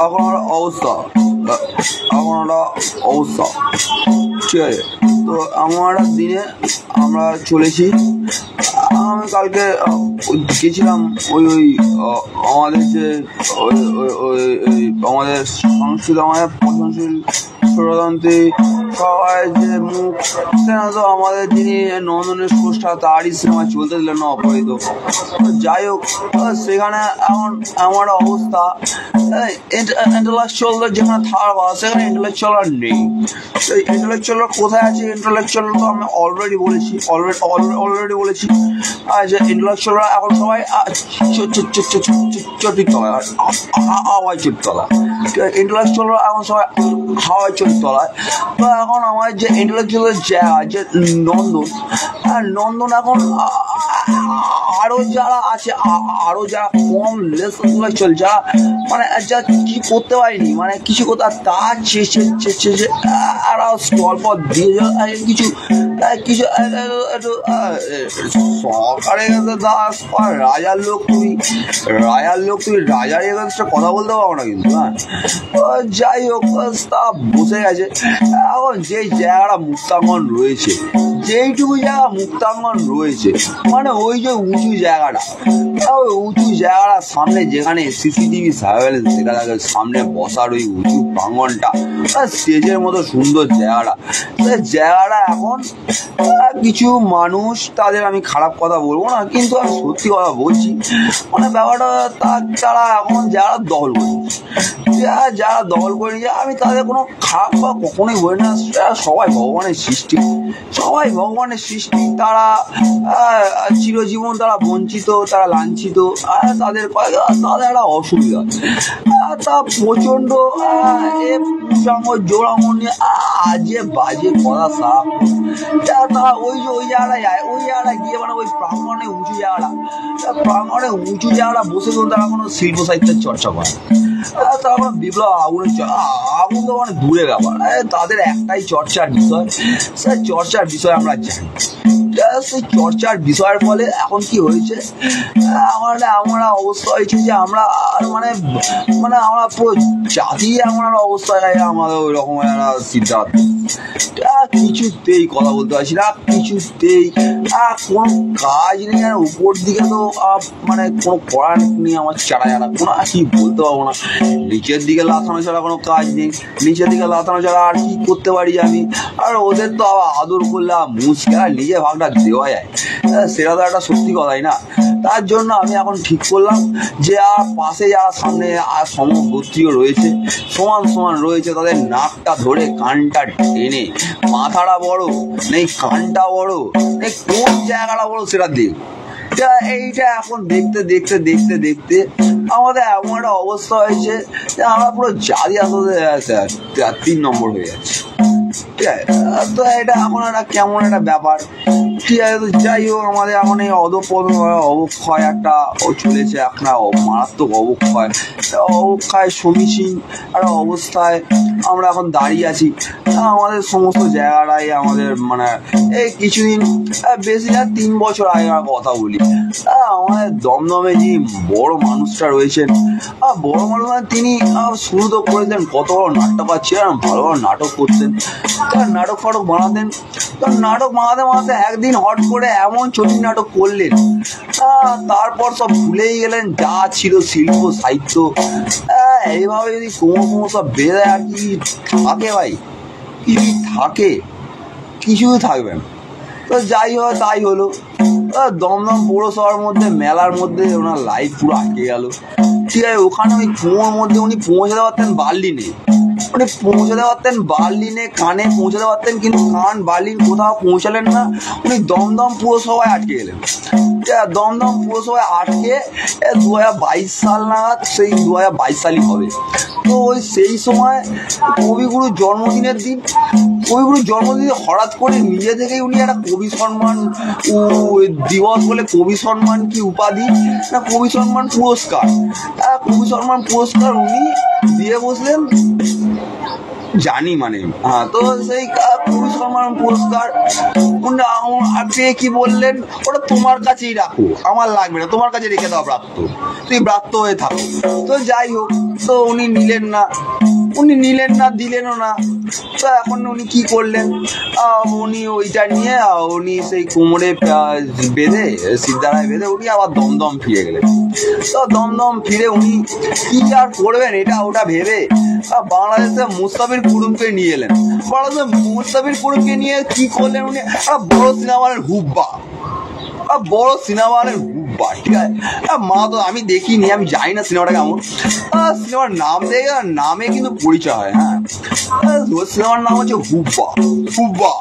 এখন একটা অবস্থা ঠিক আছে। তো আমার দিনে আমরা চলেছি। আমি কালকে গেছিলাম আমাদের যে আমাদের সংস্কৃত, আমাদের পচনশীল ষড়যন্ত্রী সবাই যে মুখ তো আমাদের যিনি নন্দনের স্রষ্টা তারই সিনেমা চলতে দিলেন না অপহৃত। যাই হোক, সেখানে এখন আমার অবস্থা ইন্টেলেকচুয়ালদের যেখানে থাকার কথা সেখানে ইন্টেলেকচুয়াল আর নেই। ইন্টেলেকচুয়ালরা কোথায় আছে? ইন্টেলেকচুয়াল তো আমি অলরেডি বলেছি যে ইন্টেলেকচুয়ালরা এখন সবাই চটির তলায়, হাওয়াই চটির তলায়। ইন্টেলেকচুয়ালরা এখন সবাই হাওয়াই চটির তলায়। তো এখন আমার যে ইন্টেলেকচুয়ালের জায়গা যে নন্দন এখন আরো যারা আছে, আরো যারা কম লেস ইন্টেলেকচুয়াল, যারা মানে যা কিছু করতে পারিনি, মানে কিছু কোথাও তার চেয়েছে স্টল পথ দিয়ে কিছু সরকারের কাছে রাজার লোক, তুমি রাজার কাছে কথা বলতে পারো না কিন্তু। হ্যাঁ, যাই হোক, তা বসে গেছে। এখন যে জায়গাটা মুক্তাঙ্গন রয়েছে, যেইটুকু জায়গা মুক্তাঙ্গন রয়েছে, মানে ওই যে উঁচু জায়গাটা, ওই উঁচু জায়গাটার সামনে যেখানে সিসিটিভি সার্ভেলেন্স দেখা থাকে, সামনে বসার ওই উঁচু প্রাঙ্গনটা, স্টেজের মতো সুন্দর জায়গাটা, জায়গাটা এখন কিছু মানুষ, তাদের আমি খারাপ কথা বলবো না, কিন্তু আমি সত্যি কথা বলছি, মানে ব্যাপারটা তারা এখন যারা দখল করে নিয়ে, আমি তাদের কোনো খারাপ বা কখনোই বলি না। সবাই ভগবানের সৃষ্টি, তারা চিরজীবন তারা বঞ্চিত, তারা লাঞ্ছিত, তাদের একটা অসুবিধা, তা প্রচন্ড জোড়াঙ্গ নিয়ে আজে বাজে কথা সাপ। তারা ওই জায়গাটায় যায়, ওই জায়গাটায় গিয়ে মানে ওই প্রাঙ্গণে উঁচু জায়গাটা বসে ধরুন তারা কোনো শিল্প সাহিত্যের চর্চা করে, তারা কোনো বিপ্লব আগুন তো মানে দূরে ব্যাপার, তাদের একটাই চর্চার বিষয়, সে চর্চার বিষয় আমরা জানি। সেই চর্চার বিষয়ের ফলে এখন কি হয়েছে, আমরা অবস্থা হয়েছে যে আমরা মানে আমরা পুরো জাতি এমন একটা অবস্থায় আমাদের ওই রকম একটা সিদ্ধান্ত, কিছুতেই কথা বলতে পারছি না, কিছুতেই কোনো কাজ নেই। আর উপর দিকে তো মানে কোনো করার নেই আমার চারা কোনো কি বলতে পারবো না। নিচের দিকে লাথানো ছাড়া কোনো কাজ নেই, নিচের দিকে লাথানো ছাড়া আর কি করতে পারি আমি। আর ওদের তো আবার আদর করলে মুশকিল, আর নিজে ভাগটা দেওয়া যায়, সেটা তো একটা সত্যি কথাই না। তার জন্য আমি এখন ঠিক করলাম যে আর পাশে যারা সামনে আর সমগোত্রীয় রয়েছে, সমান রয়েছে, তাদের নাকটা ধরে কানটা টেনে, মাথাটা বড় নেই, কানটা বড় নেই, কোন জায়গাটা বড় সেটা দেখ। এইটা এখন দেখতে আমাদের এমন একটা অবস্থা হয়েছে যে আমরা পুরো জাতি আসতে 3 নম্বর হয়ে যাচ্ছে। ঠিক আছে, তো এটা এখন একটা কেমন একটা ব্যাপার। ঠিক আছে, তো যাই হোক, আমাদের এখন এই অবক্ষয় একটা চলেছে, একটা মারাত্মক অবক্ষয় সমীচীন একটা অবস্থায় আমরা এখন দাঁড়িয়ে আছি। আমাদের সমস্ত জায়গাটাই আমাদের মানে এই কিছুদিন বেশি না 3 বছর আগের কথা বলি, আমাদের দমদমে যে বড় মানুষটা রয়েছেন, বড় মানুষ তিনি শুরু তো করেছেন, কত বড় নাট্যকার ছিলেন, ভালো নাটক করতেন, নাটক ফাটক বানাতেন। নাটক বানাতে একদিন হট করে এমন চটি নাটক করলেন, তারপর সব ভুলেই গেলেন যা ছিল শিল্প সাহিত্য। এইভাবে যদি কোনো সব বেড়ে আর কি থাকে ভাই, কিছু থাকে, কিছুই থাকবে না। তো যাই হয় তাই হলো, দমদম পৌরসভার মধ্যে মেলার মধ্যে ওনার লাইফ পুরো আটকে গেল। ঠিক আছে, ওখানে ওই কুয়োর মধ্যে উনি পৌঁছাতে পারতেন বার্লিনে, কানে পৌঁছাতে পারতেন, কিন্তু কান বার্লিন কোথাও পৌঁছালেন না, উনি দমদম পুরসভায় আটকে গেলেন। দমদম পুরসভায় আটকে 2022 সাল নাগাদ, সেই 2022 সালই হবে। তো ওই সেই সময় কবিগুরুর জন্মদিনের দিন, হঠাৎ করে নিজে থেকেই উনি একটা কবি সম্মান দিবস বলে কবি সম্মান কি উপাধি না কবি সম্মান পুরস্কার উনি দিয়ে বসলেন জানি মানে তো সেই কবি সম্মান পুরস্কার আপনি কি বললেন, ওটা তোমার কাছেই রাখো, আমার লাগবে না, তোমার কাছে রেখে দাও ব্রাত্য, তুই ব্রাত্য হয়ে থাকো। তো যাই হোক, তো উনি নিলেন না, দিলেনও না। তো এখন উনি কি করলেন, উনি ওইটা নিয়ে উনি সেই কোমরে বেঁধে সিদ্ধারায় বেঁধে উনি আবার দমদম ফিরে গেলেন। তো দমদম ফিরে উনি কি আর করবেন এটা ওটা ভেবে বাংলাদেশে মুস্তাফির কুড়ুমকে নিয়ে এলেন। বাংলাদেশে মুস্তাফির কুড়ুমকে নিয়ে কি করলেন, উনি একটা বড় সিনেমা হলের হুব্বা, ঠিক আছে। মা তো আমি দেখিনি, আমি জানি না সিনেমাটা কেমন। সিনেমার নাম দেখে নামে কিন্তু পরিচয় হয়। হ্যাঁ, সিনেমার নাম হচ্ছে হুব্বা।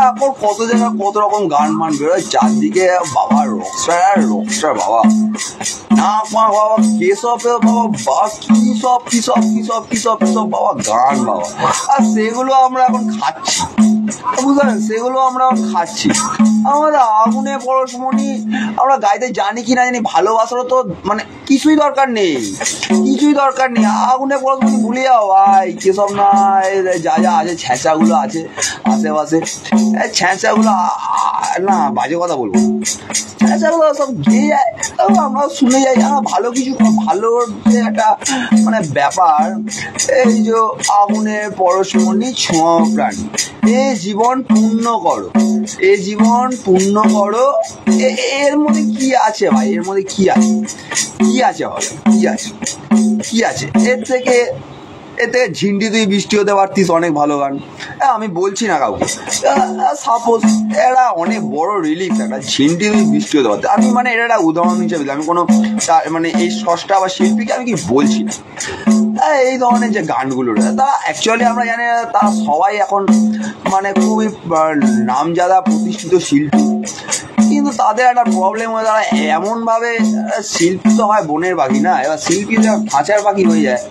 এখন কত জায়গায় কত রকম গান মান বেরোয় চারদিকে, বাবা রকস্টার বাবা না বাবা কেসব বাবা কি সব বাবা গান বাবা। আর সেগুলো আমরা এখন খাচ্ছি, বুঝলেন, সেগুলো আমরা খাচ্ছি। আমাদের আগুনে পরশমণি আমরা গাইতে জানি কি না জানি, ভালোবাসারও তো মানে কিছুই দরকার নেই। আগুনে পরশমণি ভুলে যাও ভাই, কেসব না যা আছে ছ্যাঁচাগুলো আছে আশেপাশে, ছ্যাঁচাগুলো না বাজে কথা বলবো, ছ্যাঁচাগুলো সব গেয়ে যায়, আমরা শুনে যাই। ভালো কিছু, ভালো একটা মানে ব্যাপার, এই যে আগুনের পরশমণি ছোঁয়া প্রাণী, এ জীবন পূর্ণ করো, এর মধ্যে কি আছে ভাই, এর মধ্যে কি আছে এর থেকে ঝিন্ডি তুই বৃষ্টি হতে পারতিস, অনেক ভালো গান। আমি বলছি না কাউকে, সাপোজ এরা অনেক বড় রিলিফ একটা ঝিন্ডি তুই বৃষ্টি হতে পারতিস। আমি মানে এটা একটা উদাহরণ হিসেবে, আমি কোনো মানে এই স্রষ্টা বা শিল্পীকে আমি কি বলছি না। এই ধরনের যে গানগুলো তারা অ্যাকচুয়ালি আমরা জানি তারা সবাই এখন মানে খুবই নামজাদা প্রতিষ্ঠিত শিল্পী, কিন্তু তাদের একটা প্রবলেম হয়, তারা এমনভাবে শিল্পী তো হয় বনের পাখি না, এবার শিল্পী খাঁচার পাখি হয়ে যায়।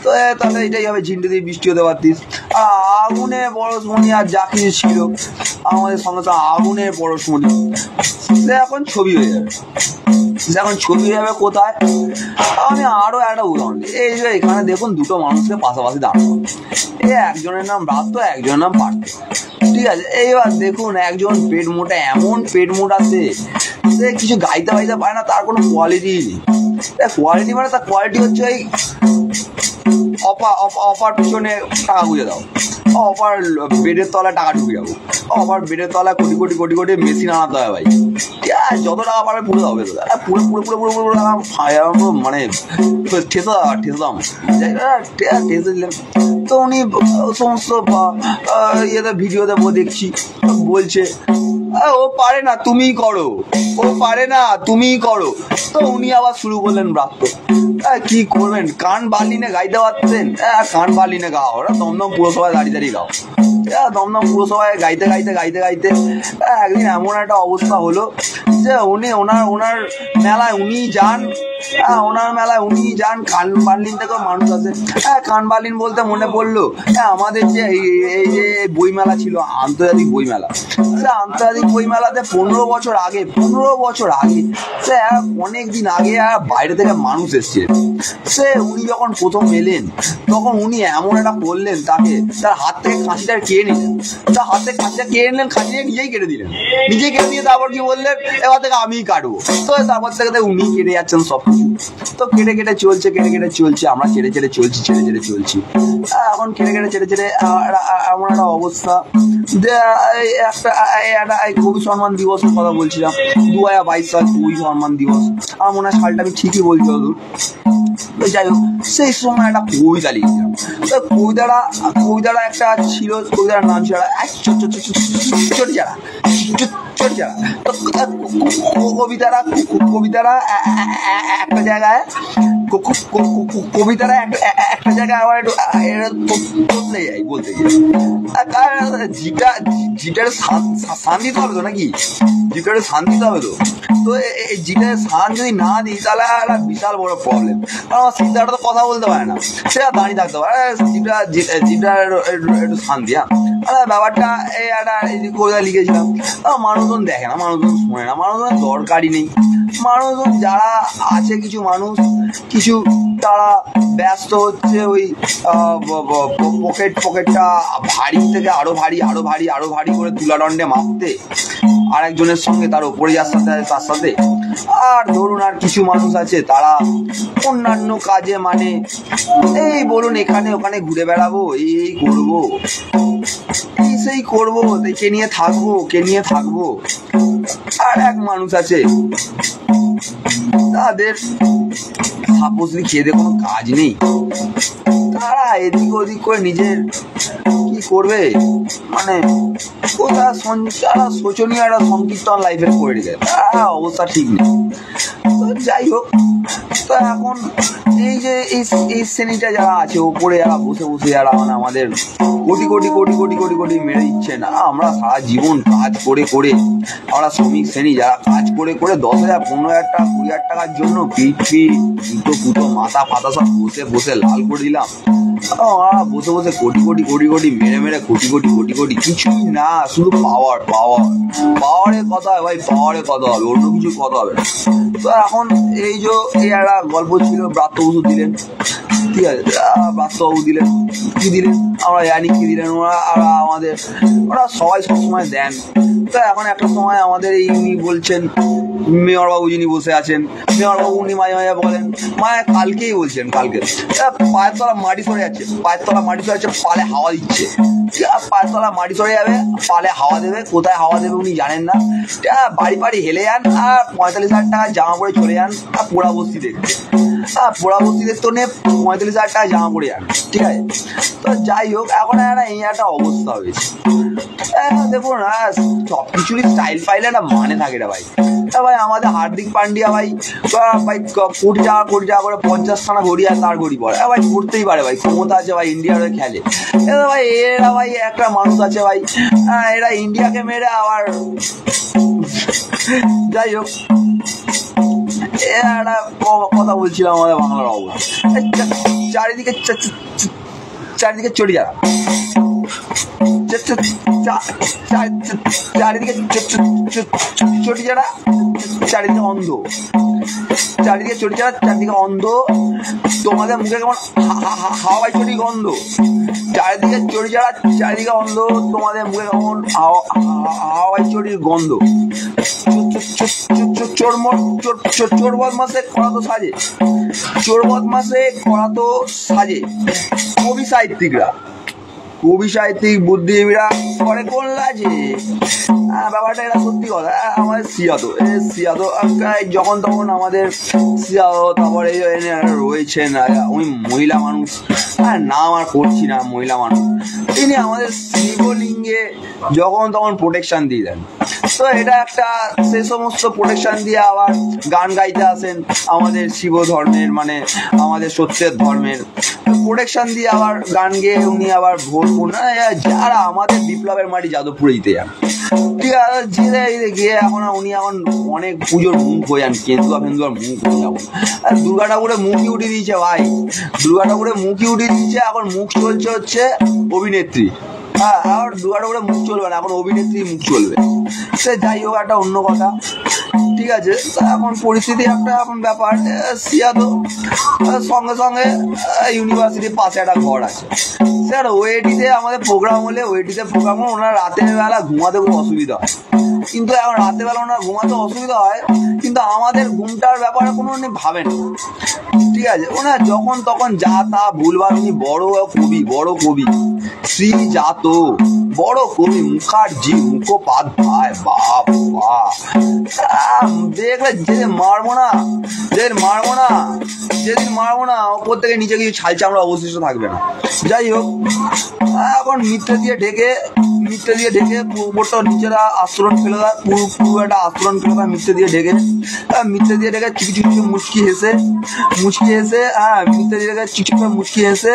তো তাহলে এটাই হবে, ঝিন্ডি দিয়ে বৃষ্টি হতে পারতিস। আগুনে পরশমণি আর যা কিছু ছিল আমাদের সঙ্গে তো আগুনের পরশমণি, সে এখন ছবি হয়ে যাবে। কোথায়, আমি আরো একটা উদাহরণ দিই। এই যে এখানে দেখুন দুটো মানুষকে পাশাপাশি দাঁড়ানো, একজনের নাম ব্রাত্য, একজনের নাম পার্থ, ঠিক আছে। এইবার দেখুন একজন পেট মোটা, এমন পেট মোটা সে কিছু গাইতে পারে না, তার কোনো কোয়ালিটি নেই। কোয়ালিটি মানে তার কোয়ালিটি হচ্ছে ওই অপার পিছনে টাকা গুঁজে দাও, অপার বেডের তলায় টাকা ঢুকে যাবো, অপার বেডের তলায় কোটি মেশিন আনাতে হয় ভাই, যত টাকা পারবে পুরো হবে তো, পুরো মানে ঠেসে দিলেন। তো উনি সমস্ত ইয়েতে ভিডিওতে দেখছি বলছে ও পারে না তুমিই করো, তো উনি আবার শুরু করলেন ব্রাত্য। কি করবেন, কান বার্লিনে গাইতে পারতেন, কান বার্লিনে গাও, ওরা দমদম পুরসভায় দাঁড়িয়ে গাও। দমদম পুরসভায় গাইতে একদিন এমন একটা অবস্থা হলো যে ওনার মেলায় উনি যান, কান বার্লিন থেকেও মানুষ আছে। কান বার্লিন বলতে মনে পড়লো আমাদের যে এই যে বইমেলা ছিল, আন্তর্জাতিক বইমেলা, আন্তর্জাতিক বইমেলাতে 15 বছর আগে সে অনেক দিন আগে বাইরে থেকে মানুষ এসছে। উনি যখন প্রথম এলেন তখন উনি এমন একটা করলেন, তার হাত থেকে কাঁচিটা কেড়ে নিলেন, কাঁচিটা নিজেই কেটে দিলেন, দিয়ে তারপর কি বললেন, এবার থেকে আমিই কাটবো। তো তারপর থেকে উনি কেটে যাচ্ছেন সব কিছু। তো কেটে চলছে, আমরা ছেড়ে চলছি। এখন ছেড়ে এমন একটা অবস্থা যে একটা কবি সম্মান দিবসের কথা বলছিলাম, 2022 সাল কবি সম্মান দিবস, আমার মনে হয় সালটা আমি ঠিকই বলছি হদূর। যাই হোক, সেই সময় একটা কবিতা লিখছিলাম। তো কবিতাটা একটা ছিল, কবিতার নাম ছিল চটিচারা। তো কবিতারা একটা জায়গায় আবার একটু বদলে যায় বলতে গিয়ে, জিটারে শান দিতে হবে তো নাকি, তো এই জিটারে শান যদি না দিই তাহলে একটা বিশাল বড় প্রবলেম। কারণ আমার সিদ্ধার্থ তো কথা বলতে পারে না, সেটা দাঁড়িয়ে থাকতে পারে, জিটার একটু শান দিয়া ব্যাপারটা। এই একটা কবিতা লিখেছিলাম, মানুষজন দেখে না, মানুষজন শোনে না, মানুষজনের দরকারই নেই। মানুষজন যারা আছে, কিছু মানুষ কিছু তারা ব্যস্ত হচ্ছে ওই পকেটটা ভারী থেকে আরো ভারী করে তুলাদণ্ডে মাপতে, আর একজনের সঙ্গে তার ওপরে তার সাথে। আর ধরুন আর কিছু মানুষ আছে তারা অন্যান্য কাজে, মানে এই বলুন এখানে ওখানে ঘুরে বেড়াবো, এই করবো, এই সেই করবো, কে নিয়ে থাকবো। আর এক মানুষ আছে তাদের সাপোজলি খেয়ে কোনো কাজ নেই, তারা এদিক ওদিক করে নিজের কি করবে, মানে তারা শোচনীয় একটা সংকীর্তন লাইফের করে রেখে, তারা অবস্থা ঠিক নেই। যাই হোক, তো এখন এই যে এই শ্রেণীটা যারা আছে ওপরে, যারা বসে যারা মানে আমাদের কোটি মেরে দিচ্ছে না, আমরা সারা জীবন কাজ করে আমরা শ্রমিক শ্রেণী যারা কাজ করে 10,000 15,000 টাকা 20,000 টাকার জন্য পিঠ পুতো মাথা ফাতা সব বসে লাল করে দিলাম। বসে কোটি মেরে কোটি কিছুই না, শুধু পাওয়ারের কথা হবে ভাই, পাওয়ারের কথা হবে, অন্য কিছু কথা হবে না। তো এখন এই যে একটা গল্প ছিল, ব্রাত্য বসু দিলেন, ঠিক আছে, ব্রাত্যবাবু দিলেন, কি দিলেন আমরা জানি কি দিলেন, ওরা সবাই সবসময় দেন। তো এখন একটা সময় আমাদের এই উনি বলছেন, মেয়রবাবু যিনি বসে আছেন, মেয়রবাবু উনি মাঝে বলেন, কালকেই বলছেন, কালকে পায়ের তলা মাটি সরে যাচ্ছে, পালে হাওয়া দিচ্ছে, পায়ের তলা মাটি সরে যাবে, পালে হাওয়া দেবে, কোথায় হাওয়া দেবে উনি জানেন না, বাড়ি হেলে যান, আর 45,000 টাকা জামা পরে চলে যান আর পোড়া বস্তি দেখতে, তো নিয়ে 45,000 টাকা জামা পরে যান, ঠিক আছে। তো যাই হোক, এখন এই একটা অবস্থা হয়েছে। দেখুন সবকিছুরই স্টাইল ফাইলে একটা মানে থাকে রে ভাই। ভাই আমাদের হার্দিক পান্ডিয়া ভাই কোটি টাকা করে 50 খানা ঘড়ি আর তার ঘড়ি পরে ভাই করতেই পারে ভাই, ক্ষমতা আছে ভাই, ইন্ডিয়ার হয়ে খেলে ভাই। এরা ভাই একটা মানুষ আছে ভাই, এরা ইন্ডিয়াকে মেরে আবার, যাই হোক একটা কথা বলছিলাম আমাদের বাংলার অবস্থা, চারিদিকে চড়ি যারা, চারিদিকে চটি যারা, চারিদিকে অন্ধ, চারিদিকে অন্ধ, তোমাদের মুখে কেমন হাওয়াই চটি গন্ধ, চারিদিকে চটি যারা, চারিদিকে অন্ধ, তোমাদের মুখে কেমন হাওয়াই চটির গন্ধ। চোর বদমাসে করা তো সাজে, কবি সাহিত্যিক বুদ্ধিজীবীরা করে কোন লাজে, ব্যাপারটা এটা সত্যি কথা। আমাদের সিয়াতো যখন তখন আমাদের সিয়াতো, তারপরে রয়েছেন উনি মহিলা মানুষ, নাম আর করছি না, মহিলা মানুষ, তিনি আমাদের শিবলিঙ্গে যখন তখন প্রোটেকশন দিয়ে দেন। তো এটা একটা, সে সমস্ত প্রোটেকশন দিয়ে আবার গান গাইতে আসেন আমাদের শিব ধর্মের, মানে আমাদের সত্যের ধর্মের প্রোটেকশন দিয়ে আবার গান গেয়ে উনি আবার যারা আমাদের বিপ্লবের মাটি যাদবপুরে দিতে যান, ঠিক আছে, গিয়ে এখন উনি এখন অনেক পুজোর মুখ হয়ে যান, কেন্দুয়া মুখ হয়ে যাবো। আর দুর্গা ঠাকুরের মুখই উঠিয়ে দিয়েছে ভাই, এখন মুখ চলছে হচ্ছে অভিনেত্রী, আর দুর্গা ঠাকুরের মুখ চলবে না, এখন অভিনেত্রী মুখ চলবে। সে যাই হোক, একটা অন্য কথা, ঠিক আছে। এখন পরিস্থিতি একটা এখন ব্যাপার, সিয়াতো সঙ্গে ইউনিভার্সিটির পাশে একটা ঘর আছে, স্যার ওয়েটিতে আমাদের প্রোগ্রাম হলে ওনারা রাতের বেলা ঘুমাতে খুব অসুবিধা হয়, কিন্তু এখন রাতের বেলা ওনারা ঘুমাতে অসুবিধা হয়, কিন্তু আমাদের ঘুমটার ব্যাপারে কোনো উনি ভাবেন, ঠিক আছে। ওনার যখন তখন যা তা ভুলবার, উনি বড় কবি শ্রীজাত, বড় কবি মুখার্জি মুখোপাধ্যায়, বাবা দেখলে যেদিন মারবো না ওপর থেকে নিচে কিছু ছাল চামড়া অবশিষ্ট থাকবে না। যাই হোক, এখন মিথ্যে দিয়ে ঢেকে উপরটা নিচেরা আস্তরণ ফেলে দেয়, পুরো একটা আস্তরণ ফেলে দেয় মিথ্যে দিয়ে ঢেকে চিকি মুচকি হেসে মিথ্যে দিয়ে ঢেকে চিকি মুচকি হেসে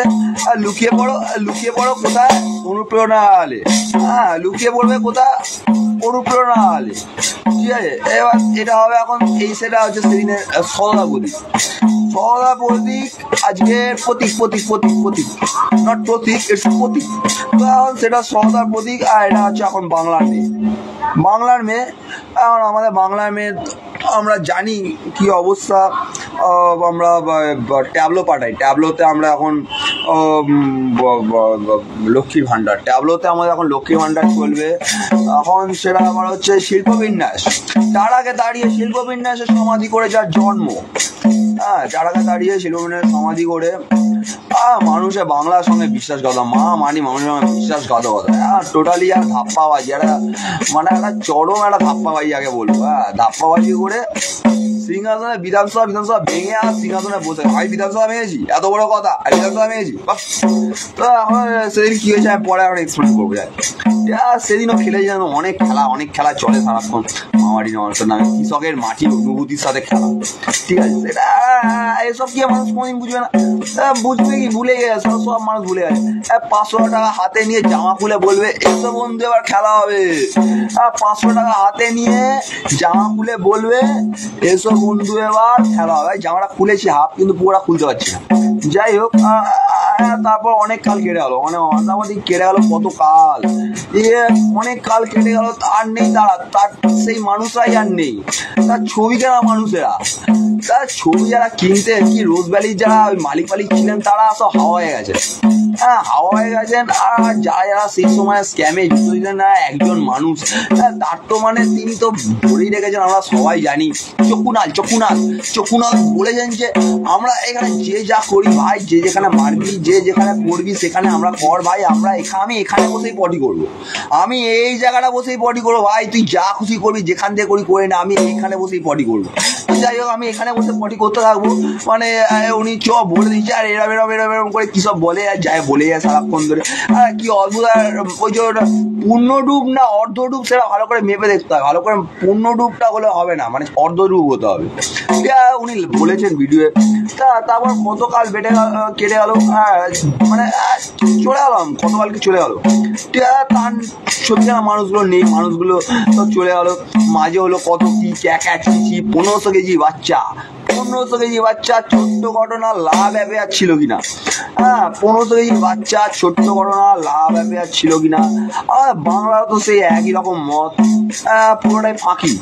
আর লুকিয়ে পড়ো কোথায়, অনুপ্রেরণা আলে, লুকিয়ে পড়বে কোথায়, অনুপ্রেরণা আলে, ঠিক আছে। এবার এটা হবে এখন, সেটা হচ্ছে সেদিনের সদা প্রতীক, আজকের প্রতীক নট প্রতীক, ইটস প্রতীক। তো এখন সেটা সদার প্রতীক, আর এটা হচ্ছে এখন বাংলার মেয়ে। এখন আমাদের বাংলার মেয়ে আমরা জানি কি অবস্থা। আমরা ট্যাবলো পাঠাই, ট্যাবলোতে আমরা এখন লক্ষ্মীর ভাণ্ডার, ট্যাবলোতে আমাদের এখন লক্ষ্মীর ভাণ্ডার চলবে। এখন সেটা আমার হচ্ছে শিল্পবিন্যাস, তার আগে দাঁড়িয়ে শিল্পবিন্যাসের সমাধি করে যার জন্ম, হ্যাঁ তার আগে দাঁড়িয়ে শিল্পবিন্যাসের সমাধি করে মানুষের বাংলার সঙ্গে বিশ্বাসঘাতকতা, মানুষের সঙ্গে বিশ্বাসঘাতকতা, টোটালি আর ধাপ্পাবাজি, একটা মানে একটা চরম একটা ধাপ্পাবাজি আগে বলবো। ধাপ্পাবাজি করে সিংহাসনে বিধানসভা ভেঙে আর সিংহাসনে বসে, আমি বিধানসভা ভেঙেছি, এত বড় কথা, আমি বিধানসভা ভেঙেছি। তো এখন সেদিন কি হয়েছে আমি পরে এখন এক্সপ্লেন করবো। সেদিনও খেলেছি, অনেক খেলা চলে সারাক্ষণ মামাটি মানুষের নামে, কৃষকের মাটির অনুভূতির সাথে খেলা, ঠিক আছে। সেটা এসব কি মানুষ কোনদিন বুঝবে না, বুঝবে কি, ভুলে গেছে, সব মানুষ ভুলে গেছে। 500 টাকা হাতে নিয়ে জামা খুলে বলবে এসব বন্ধু এবার খেলা হবে। 500 টাকা হাতে নিয়ে জামা খুলে বলবে এসব বন্ধু এবার খেলা হবে। জামাটা খুলেছি হাফ, কিন্তু পুরোটা খুলতে পারছি না। যাই হোক, তারপর অনেক কাল কেটে গেল, মানে মাঝামাঝি কেটে গেল কত কাল, অনেক কাল কেটে গেল, তার নেই তার সেই মানুষরাই আর নেই, তার ছবি কেনা মানুষেরা, তার ছবি যারা কিনতে কি রোজ ভ্যালির যারা ওই মালিক ছিলেন তারা সব হাওয়া হয়ে গেছে, হাওয়া হয়ে গেছেন। আর যারা সেই সময় স্ক্যামে যুক্ত ছিলেন না একজন মানুষ, তার তো মানে তিনি তো ধরেই রেখেছেন, আমরা সবাই জানি। চকুনাল বলেছেন যে আমরা এখানে যে যা করি ভাই, যে যেখানে মারবি, যে যেখানে পড়বি সেখানে আমরা কর ভাই, আমি এখানে বসেই পটি করবো, আমি এই জায়গাটা বসেই পটি করবো ভাই, তুই যা খুশি করবি যেখান থেকে করে না, আমি এখানে বসেই পটি করবো। যাই হোক, আমি এখানে বসে পটি করতে থাকবো, মানে উনি বলে দিচ্ছে, আর এরম করে কি সব বলে আর যায়, বলে যায় সারাক্ষণ ধরে। কি অদ্ভুত, ওই যে পূর্ণডুব না অর্ধডুব সেটা ভালো করে মেপে দেখতে হবে, ভালো করে পূর্ণডুবটা হলে হবে না, মানে অর্ধডুব হতে হবে, উনি বলেছেন ভিডিওয়ে। তারপর কতকাল কেটে গেল, মানে চলে গেলাম, কতকালকে চলে গেল, তার ছবি জানা মানুষগুলো নেই, মানুষগুলো সব চলে গেল। মাঝে হলো কত কি চিচি 1500 কেজি বাচ্চা, 1500 কেজি বাচ্চা, ছোট্ট ঘটনা, লাভ অ্যাফেয়ার ছিল কিনা, 1500 কেজি বাচ্চা, ছোট্ট ঘটনা, লাভ অ্যাফেয়ার ছিল কিনা। বাংলা তো সেই একই রকম মত, পুরোটাই ফাঁকি,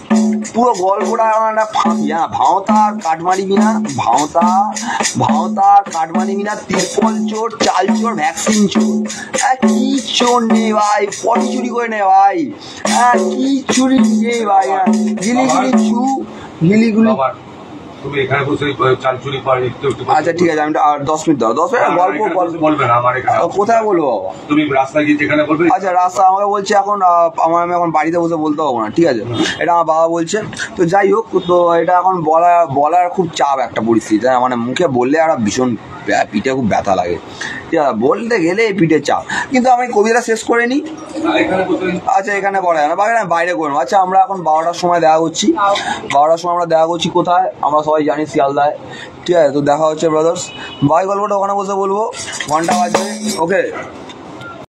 পুরো গল্পটা একটা ফাঁকি। ভাঁওতা আর কাটমারি বিনা, ভাঁওতা আর কাটমারি বিনা, তিরপল চোর, চাল চোর, ভ্যাকসিন চোর, কি চোর নেই ভাই, পটি চুরি করে নে ভাই, কি চুরি নেই ভাই, গিলিগুলি। আচ্ছা ঠিক আছে, আমি আর 10 মিনিট দাও, 10 মিনিট গল্প বলবে না আমার এখানে, কোথায় বলবো বাবা, তুমি রাস্তায় গিয়ে যেখানে বলবে। আচ্ছা রাস্তা আমাকে বলছে এখন, আমি এখন বাড়িতে বসে বলতে পারবো না, ঠিক আছে, এটা আমার বাবা বলছে। তো যাই হোক, তো এটা এখন বলার খুব চাপ একটা পরিস্থিতি, মানে মুখে বললে একটা ভীষণ পিঠে খুব ব্যথা লাগে, ঠিক আছে, বলতে গেলে পিঠে চাপ। কিন্তু আমি কবিতা শেষ করে নিই, আচ্ছা এখানে করা যায় না, বাইরে করবো। আচ্ছা আমরা এখন 12টার সময় দেখা করছি, 12টার সময় আমরা দেখা করছি কোথায়, আমরা সবাই জানি শিয়ালদায়, ঠিক আছে। তো দেখা হচ্ছে ব্রাদার্স, বাই, গল্পটা ওখানে বসে বলবো, ঘন্টা বাজবে, ওকে।